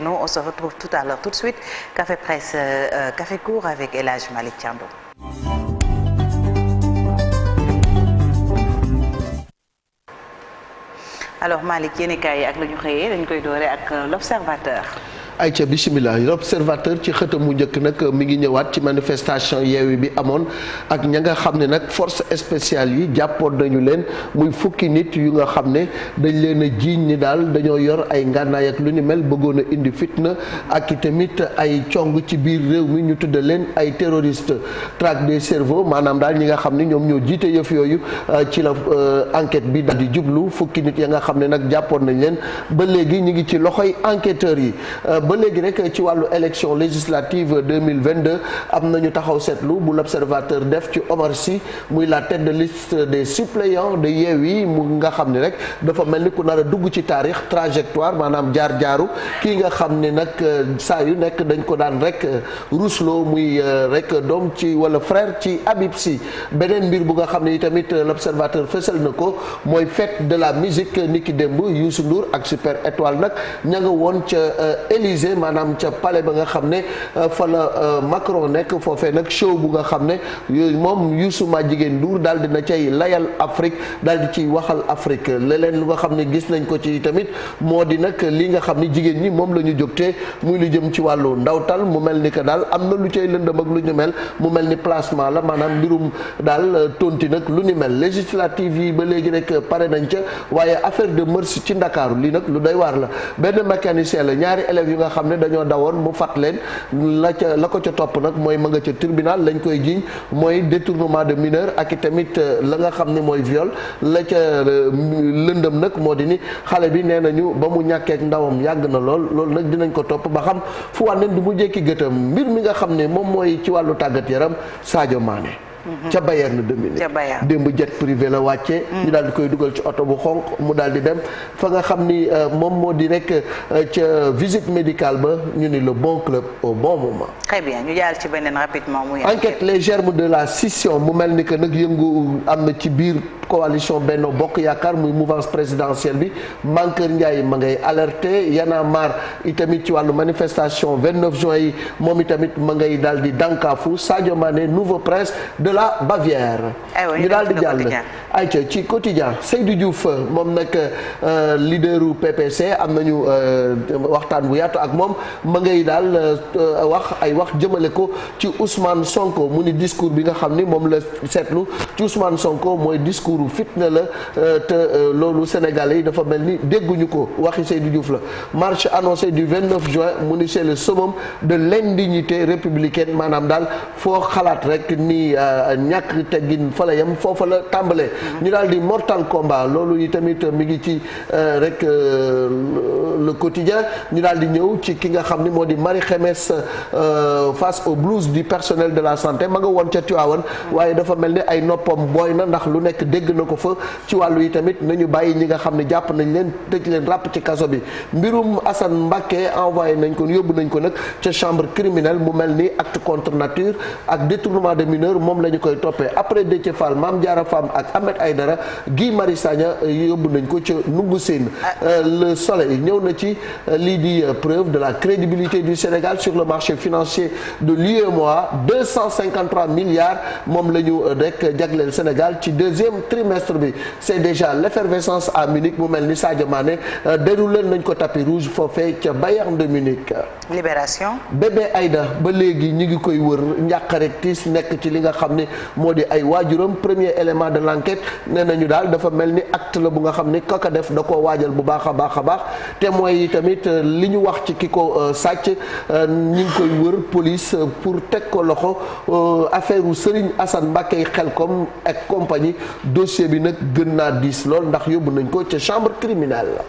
Nous, on se retrouve tout à l'heure, tout de suite. Café Presse, Café Court avec El Hadj Malick Thiandoum. Alors Malick yéenekaay yi ak la ñu xëyee dañ koy doore ak l'Observateur. ayca bisimilah l'Observateur ci xëtam mu njëkk nag mi ngi ñëwaat ci manifestation Yewwi bi amoon ak ña nga xam ne nag force spéciale yi jàppoon nañu leen muy fukki nit yu nga xam ne dañ leen a jiiñ ni daal dañoo yor ay ngànnaay ak lu ni mel bëggoon a indi fitna ak i tamit ay cong ci biir réew mi ñu tudde leen ay terroristes traque des cerveaux maanaam daal ñi nga xam ne ñoom ñoo jiite yëf yooyu ci la enquête bi daal di jublu fukki nit ya nga xam ne nag jàppoon nañ leen ba léegi ñu ngi ci loxoy enquêteurs yi. ba léegi rek ci wàllu élection législative 2022 am nañu taxaw seetlu bu l'Observateur def ci Omar Sy muy la tête de liste des suppléants de Yewwi mu nga xam ne rek dafa mel ni ku nar a dugg ci taarix trajectoire maanaam jaar-jaaru kii nga xam ne nag saa yu nekk dañ ko daan rek rusloo muy rek doom ci wala frère ci Habib Sy beneen mbir bu nga xam ne tamit l'Observateur fësal na ko mooy fête de la musique niki démb Youssou Ndour ak Super Étoile nag ña nga woon ca maanaam ca palais ba nga xam ne fa la Macron nekk foofee nag show bu nga xam ne moom Youssou Madjiguène Ndour daal dina cay layal Afrique daal di ciy waxal Afrique leneen lu nga xam ne gis nañ ko ci tamit moo di nag li nga xam ne jigéen ñi moom la ñu jógtee muy lu jëm ci wàllu ndawtal mu mel ni que daal am na lu cay lëndëm ak lu ñu mel mu mel ni placement la maanaam mbirum daal tonti nag lu ni mel législative yi ba léegi rek pare nañ ca waaye affaire de mœurs ci Ndakaaru lii nag lu doy waar la benn mécanicien la ñaari élèves yu nga xam ne dañoo dawoon mu fat leen la ko ca topp nag mooy ma nga ca tribunal lañ koy jiiñ mooy détournement de mineur ak i tamit la nga xam ne mooy viol la ca lëndëm nag moo di ni xale bi nee nañu ba mu ñàkkeek ndawam yàgg na loolu nag dinañ ko topp ba xam fu wànneen du mu jékki gëtam mbir mi nga xam ne moom mooy ci wàllu tàggat yaram Sadio Mané ca Bayern de Munich démb jet privé la wàccee ñu daal di koy dugal ci oto bu xonq mu daal di dem fa nga xam ni moom moo di rek ca visite médicale ba ñu ni le bon club au bon moment. Très bien ñu jaar ci beneen rapidement muy enquête les germes de la scission mu mel ni que nag yëngu am na ci biir coalition Benno Bokk Yaakaar muy mouvance présidentielle bi Mankeur Ndiaye ma ngay alerté Y'en a marre itamit ci wàllu manifestation 29 juin yi moom itamit ma ngay daal di dànkaafu Sadio Mané nouveau prince de la Bavière. ñu daal di jàll ayca ci quotidien Seydou Diouf moom nag leaderu PPC am nañu waxtaan bu yaatu ak moom ma ngay daal wax jëmale ko ci Ousmane Sonko mu ni discours bi nga xam ni moom la seetlu ci Ousmane Sonko mooy discours fitna la te loolu Sénégalais yi dafa mel ni dégguñu ko waxi Seydou Diouf la marche annoncée du 29 juin mu ni c'est le summum de l'indignité républicaine maanaam daal foo xalaat rek ni ñàkk teggin fa la yem foofa la tàmbalee ñu daal di mortal combat loolu yi tamit mi ngi ci rek le quotidien ñu daal di ñëw ci ki nga xam ni moo di Marie Khemesse face au blues du personnel de la santé ma nga woon ca Tivaouane waaye dafa mel ni ay noppam booy na ndax lu nekk dégg na ko fa ci wàllu yi tamit nañu bàyyi ñi nga xam ne jàpp nañ leen tëj leen ràpp ci kaso bi mbirum Assane Mbacké envoyé nañ ko yóbbu nañ ko nag ca chambre criminelle mu mel ni acte contre nature ak détournement de mineur moom la ñu koy toppee après Déthié Fall Mame Diarra Fam ak Ahmed Aïdara Guy Marius Sagna yóbbu nañ ko ca Nungu Sine le soleil ñëw na ci lii di preuve de la crédibilité du Sénégal sur le marché financier de l'UEMOA 253 milliards moom la ñu rek jagleel Sénégal ci deuxième trimestre bi c'est déjà l'effervescence à Munich mu mel ni Sadio Mané déroulé nañ ko tapis rouge foofee ca Bayern de Munich. Libération. bébé Aïda ba léegi ñu ngi koy wër njàqare tiis nekk ci li nga xam ne moo di ay waajuram premier élément de l'enquête nee nañu daal dafa mel ni acte la bu nga xam ni kooka def da koo waajal bu baax a baax a baax te mooy tamit li ñu wax ci ki ko sàcc ñi ngi koy wër police pour teg ko loxo affaire u Serigne Assane Mbacké Xelkom ak compagnie dossier bi nag gën naa diis lool ndax yóbbu nañ ko ca chambre criminelle.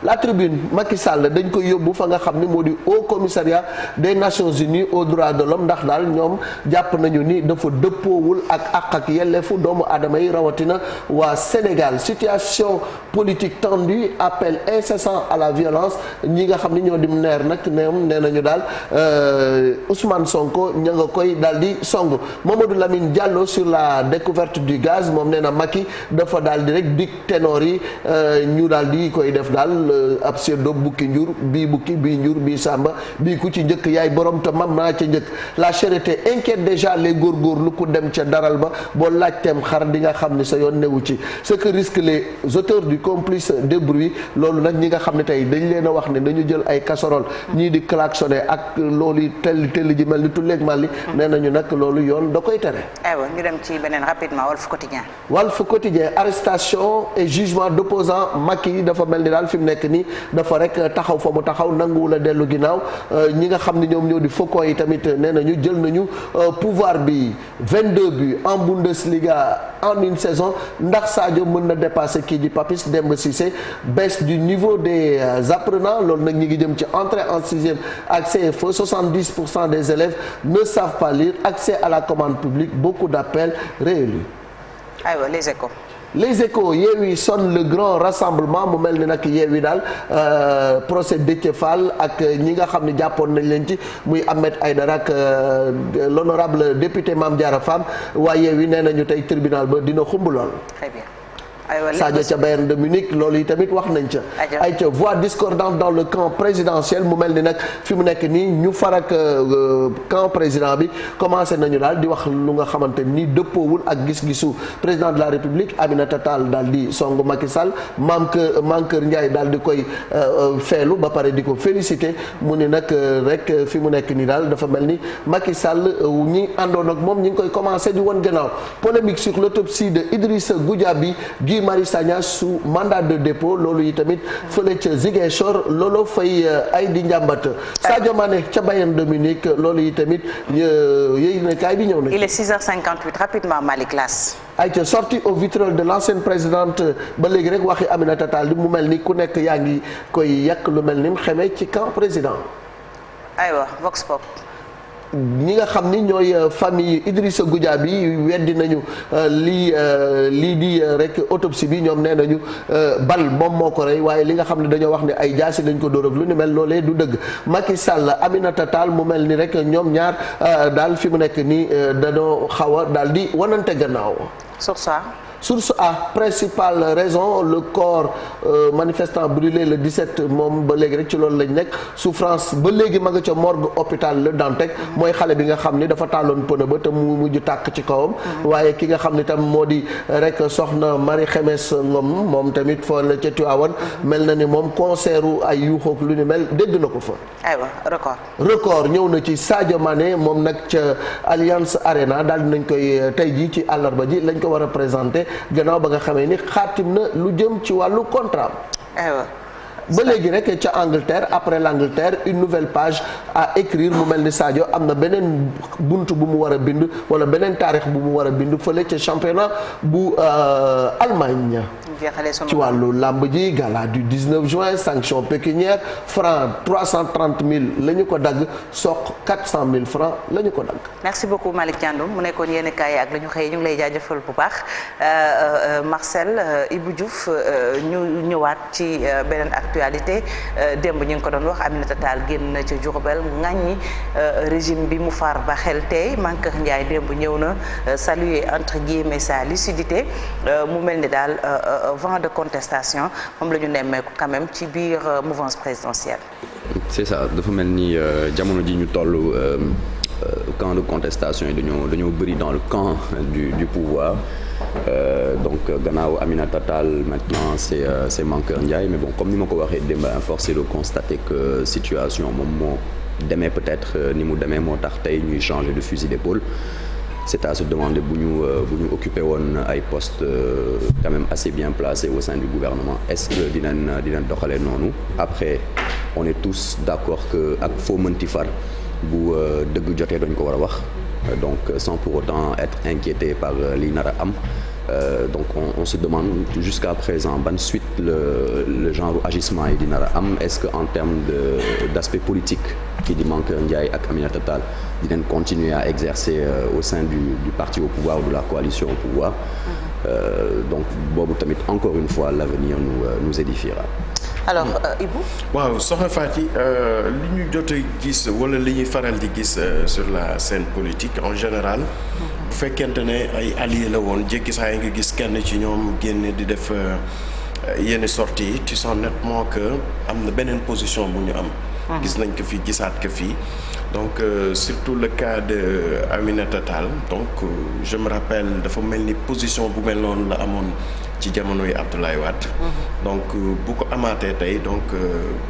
La Tribune Macky Sall dañ koy yóbbu fa nga xam ni moo di Haut Commissariat des Nations Unies aux droits de l'homme ndax daal ñoom jàpp nañu ni dafa dëppoowul ak yelleefu doomu aadama yi rawatina waa Sénégal situation politique tendue appel incessant à la violence ñi nga xam ni ñoo dim neer nag ñoom nee nañu daal Ousmane Sonko ña nga koy daal di song Mamadou Lamine Diallo sur la découverte du gaz moom nee na Macky dafa daal di rek dig ténor yi ñu daal di koy def daal ab séddoo bukki njur bii bukki bii njur bii sàmba bii ku ci njëkk yaay borom te mam naa ca njëkk la charité inquiète déjà les góorgóorlu ku dem ca daral ba boo laajteem xar di nga xam ne sa yoon newu ci ce que risquent les auteurs du complice de bruit loolu nag ñi nga xam ne tey dañ leen a wax ne dañu jël ay casserole ñii di klaxonné ak loolu yi telli ji mel ni tulleeg mal li nee nañu nag loolu yoon da koy tere. aywa ñu dem ci beneen rapidement Walf Quotidien. Walf Quotidien arrestation et jugement d'opposant Macky dafa mel ni daal fi mu nekk nii dafa rek taxaw fa mu taxaw nanguwul a dellu ginnaaw ñi nga xam ne ñoom ñoo di faucons yi tamit nee nañu jël nañu pouvoir bi 22 buts en Bundesliga en une saison ndax Sadio mën na dépasser kii di Papis Demba Cissé baisse du niveau des apprenants loolu nag ñi ngi jëm ci entrée en sixième ak CFE 70% des élèves ne savent pas lire accès à la commande publique beaucoup d'appels réélus. aywa les échos. Les échos Yewwi sonne le grand rassemblement mu mel ni nag Yewwi daal procès Déthié Fall ak ñi nga xam ne jàppoon nañ leen ci muy Ahmed Aïdara ak l'honorable député Mame Diarra Fam waa Yewwi nee nañu tey tribunal ba dina xumb lool. Très bien. Sadio ca Bayern de Munich loolu yi tamit wax nañ ca ay ca voix discordante dans le camp présidentiel mu mel ni nag fi mu nekk nii ñu farak camp président bi commencé nañu daal di wax lu nga xamante ni dëppoowul ak gis-gisu président de la République Aminata Tall daal di songu Macky Sall Mankeur Ndiaye daal di koy feelu ba pare di ko féliciter mu ni nag rek fi mu nekk nii daal dafa mel ni Macky Sall ñi àndoon ak moom ñi ngi koy commencé di won gannaaw polémique sur l'autopsie de Idrissa Goudiaby Marie Sagna sous mandat de dépôt loolu yi tamit fële ca Ziguinchor loolu fay ay di njàmbat Sadio Mané ca Bayern de Munich loolu yi tamit yéy na kaay bi ñëw na. Il est 6h58 rapidement Malick Lass. ay ca sortie au vitriol de l'ancienne présidente ba léegi rek waxi Aminata Tall di mu mel ni ku nekk yaa ngi koy yàq lu mel ni mu xamee ci camp président. aywa Vox Pop. ñi nga xam ni ñooy famille Idrissa Goudiaby weddi nañu lii di rek autopsie bi ñoom nee nañu bal moom moo ko rey waaye li nga xam ne dañoo wax ne ay jaasi dañ ko dóor ak lu ni mel loolee du dëgg Macky Sall Aminata Tall mu mel ni rek ñoom ñaar daal fi mu nekk nii dañoo xaw a daal di wanante gannaaw. Source A principale raison le corps manifestant brûlé le 17 moom ba léegi rek ci loolu lañ nekk souffrance ba léegi ma nga ca morgue hôpital Le Dantec mooy xale bi nga xam ni dafa taaloon pneu ba te mu mujj tàkk ci kawam. waaye ki nga xam ni tam moo di rek soxna Marie Xemes Ngom moom tamit fa la ca Tivaouane mel na ni moom concert ay yuuxoog lu ni mel dégg na ko fa. aywa record ñëw na ci Sadio Mané moom nag ca Allianz Arena daal dinañ koy tey jii ci àllarba ji lañ ko war a présenter. gannaaw ba nga xamee ni xaatim na lu jëm ci wàllu contrat. ba léegi rek ca Angleterre après l'Angleterre une nouvelle page à écrire mu mel ni Sadio am na beneen bunt bu mu war a bind wala beneen taarix bu mu war a bind fële ca championnat bu Allemagne. ci wàllu làmb ji gala du 19 juin sanction pécuniaire franc 330 000 la ñu ko dagg soq 400 000 francs la ñu ko dagg. merci beaucoup Malick Thiandoum mu nekkoon yéen kaay ak la ñu xëy ñu ngi lay jaajëfal bu baax Marcel Ibou Diouf ñu ñëwaat ci beneen actualité démb ñu ngi ko doon wax Aminata Tall génn na ci Diourbel ŋàññi régime bi mu far ba xel tey Mankeur Ndiaye démb ñëw na saluer entre guillemets sa lucidité mu mel ni daal. Vent de contestation moom la ñu nemmeeku quand même ci biir mouvance présidentielle. c'est ça dafa mel ni jamono ji ñu toll camp de contestation yi dañoo bëri dans le camp du pouvoir donc gannaaw Aminata Tall maintenant c'est Mankeur Ndiaye mais bon comme ni ma ko waxee démb force est de constater que situation moom moo demee peut-être ni mu demee moo tax tey ñuy changer de fusil d'épaule. C'est à se demander bu ñu occupé woon ay postes quand même assez bien placés au sein du gouvernement est-ce que dinañ doxalee noonu après on est tous d'accord que ak foo mënti far bu dëgg jotee dañ ko war a wax donc sans pour autant être inquiété par li nar a am donc on se demande jusqu'à présent ban suite le genre agissement yi di nar a am est-ce que en termes d'aspect politique kii di Mankeur Ndiaye ak Aminata Tall dinañ continuer à exercer au sein du parti au pouvoir ou de la coalition au pouvoir donc boobu tamit encore une fois l'avenir nous édifiera. alors Ibou. waaw soxna Fati li ñu jot a gis wala li ñuy faral di gis sur la scène politique en général bu fekkente ne ay alliés la woon jékki saa yi nga gis kenn ci ñoom génne di def yenn sorties yi tu sens nettement que am na beneen position bu ñu am. gis nañ ko fii gisaat ko fii donc surtout le cas de Aminata Tall donc je me rappelle dafa mel ni position bu mel noonu la amoon ci jamono yi Abdoulaye Wade. donc bu ko amaatee tey donc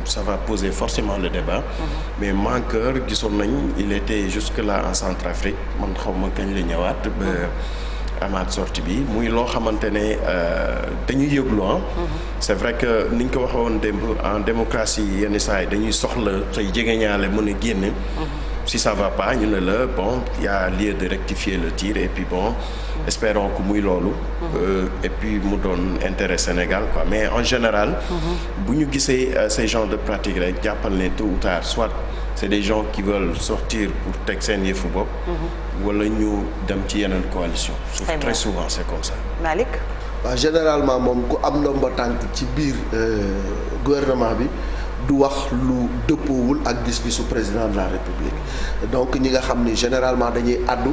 ça va poser forcément le débat. mais Mankeur gisoon nañ il était jusque là en Centrafrique man xaw ma kañ la ñëwaat ba amaat sortie bi muy loo xamante ne dañuy yëglu c'est vrai que ni ñu ko waxee woon démb en démocratie yenn saa yi dañuy soxla say jegeñaale mën a génne. si ça va pas ñu ne la bon il y a lieu de rectifier le tir et puis bon espérons que muy loolu. et puis mu doon intérêt Sénégal quoi mais en général. bu ñu gisee ces genres de pratiques rek jàppal ne tôt ou tard soit c'est des gens qui veulent sortir pour teg seen yëfu bopp. wala ñu dem ci yeneen coalition. très souvent c'est comme ça. Malick. waaw généralement moom ku am ndomba tànk ci biir gouvernement bi du wax lu dëppoowul ak gis-gisu président de la République donc ñi nga xam ni généralement dañuy àddu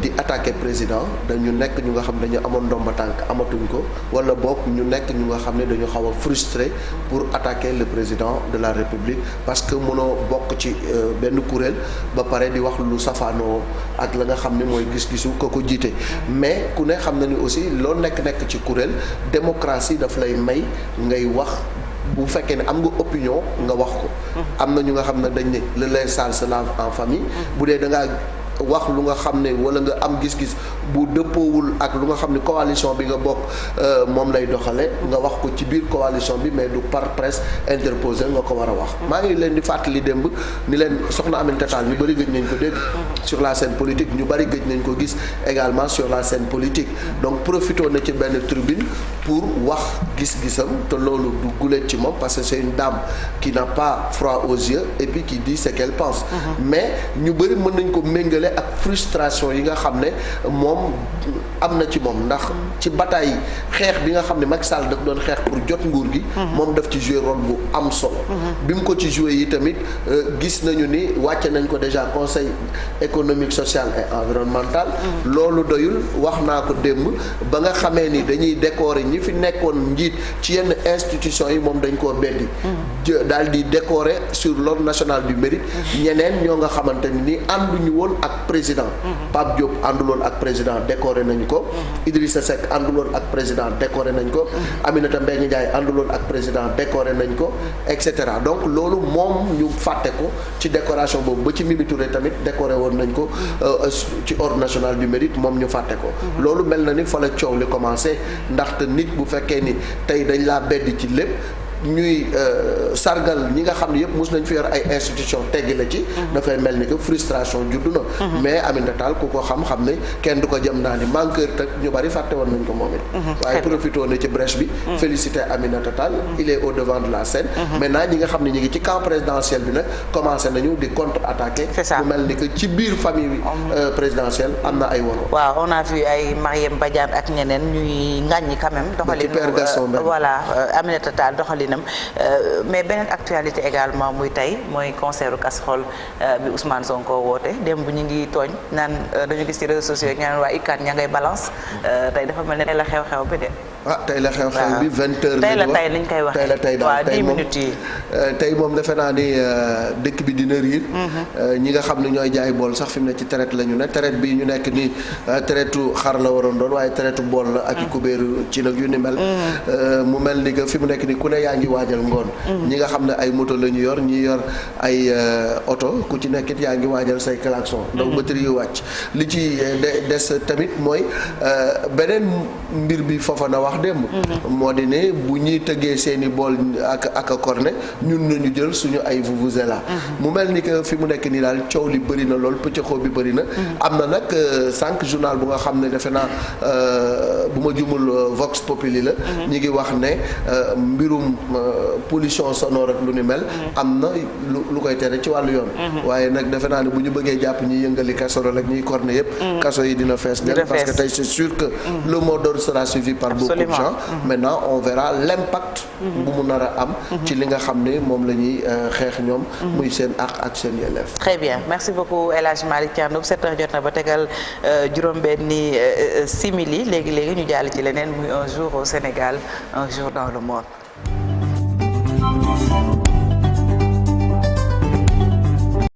di attaquer président dañu nekk ñu nga xam ne dañu amoon ndomba tànk amatuñ ko wala boog ñu nekk ñu nga xam ne dañu xaw a frustré pour attaquer le président de la République parce que mënoo bokk ci benn kuréel ba pare di wax lu safaanoo ak la nga xam ne mooy gis-gisu ko ko jiite mais ku ne xam na ni aussi loo nekk ci kuréel démocratie daf lay may ngay wax bu fekkee ne am nga opinion nga wax ko. am na ñu nga xam ne dañ ne le linge sale se lave en famille. bu dee da ngaa wax lu nga xam ne wala nga am gis-gis bu dëppoowul ak lu nga xam ne coalition bi nga bokk moom lay doxale nga wax ko ci biir coalition bi mais du par presse interposé nga ko war a wax. maa ngi leen di fàttali démb ni leen soxna Aminata Tall ñu bëri gëj nañ ko dégg. sur la scène politique ñu bëri gëj nañ ko gis également sur la scène politique donc profité na ci benn tribune pour wax gis-gisam te loolu du gulet ci moom parce que c'est une dame qui n'a pas froid aux yeux et puis qui dit ce qu'elle pense. mais ñu bëri mën nañ ko méngale ak frustration yi nga xam ne moom am na ci moom ndax ci bataille xeex bi nga xam ne Macky Sall daf doon xeex pour jot nguur gi. moom daf ci jouer rôle bu am solo. bi mu ko ci jouer yi tamit gis nañu ni wàcce nañ ko déjà conseil économique social et environnemental. loolu doyul wax naa ko démb ba nga xamee ni dañuy décorer ñi fi nekkoon njiit ci yenn institutions yi moom dañ koo beddi. daal di décorer sur l'ordre national du mérite. ñeneen ñoo nga xamante ni ànduñu woon ak président. Pape Diop ànduloon ak président décoré nañ ko. Idrissa Seck ànduloon ak président décoré nañ ko. Aminata Mbengue Ndiaye ànduloon ak président décoré nañ ko et cetera donc loolu moom ñu fàtte ko ci décoration boobu ba ci Mimi Touré tamit décoré woon nañ ko ci ordre national du mérite moom ñu fàtte ko. loolu mel na ni fa la coow li commencé ndaxte nit bu fekkee ni tey dañ laa beddi ci lépp. ñuy sargal ñi nga xam ne yëpp mos nañ fi yor ay institution teggi la ci. dafay mel ni que frustration juddu na. mais Aminata Tall ku ko xam-xam ne kenn du ko jëm naa ni Mankeur teg ñu bari fàtte woon nañ ko moom it. waaye profité na ci brèche bi. féliciter Aminata Tall. il est au devant de la scène. maintenant ñi nga xam ne ñi ngi ci camp présidentiel bi nag commencé nañu di contre-attaquer. c'est ça mu mel ni que ci biir famille présidentielle am na ay woro. waaw on a vu ay Marième Badiane ak ñeneen ñuy ŋàññi quand même. doxalinu voilà Aminata Tall doxalin. mais beneen actualité également muy tey mooy concert casserole bi Ousmane Sonko woote démb ñu ngi tooñ naan dañu gis ci réseaux sociaux yi ñaan waa ICAN ña ngay balance tey dafa mel ne tey la xew-xew bi de. tey la xew-xew bi 20h. tey la tey liñ koy waxee tey daal tey 10 minutes yi. tey moom defe naa ni dëkk bi dina riir. ñi nga xam ne ñooy jaay bool sax fi mu ne ci traite la ñu ne traite bi ñu nekk nii traitu xar la waroon doon waaye traitu bool la ak i kubéeru ci nag yu ni mel. mu mel ni que fi mu nekk nii ku ne yaa ngi waajal ngoon. ñi nga xam ne ay moto la ñu yor ñi yor ay oto ku ci nekkit yaa ngi waajal say klaxon. donc batterie yu wàcc li ci des tamit mooy beneen mbir bi foofa na wax démb moo di ne bu ñuy tëggee seeni bool ak cornet ñun nañu jël suñu ay vuvuzela mu mel ni que fi mu nekk nii daal coow li bëri na lool pëccëxoo bi bëri na am na nag 5 journal bu nga xam ne defe naa bu ma jumul Vox Populi la ñi ngi wax ne mbirum pollution sonore ak lu ni mel am na lu koy tere ci wàllu yoon waaye nag defe naa ne bu ñu bëggee jàpp ñuy yëngali casserole ak ñuy cornet yëpp kaso yi dina fees del parce que tey c'est sûr que le mot d'ordre sera suivi par beaucoup gens. Maintenant on verra l'impact bu mu nar a am ci li nga xam ne moom la ñuy xeex ñoom muy seen ak seen yelleef. Très bien merci beaucoup El Hadj Malick Thiandoum 7h jot na ba tegal juróom-benni simili léegi ñu jàll ci leneen muy un jour au Sénégal un jour dans le monde.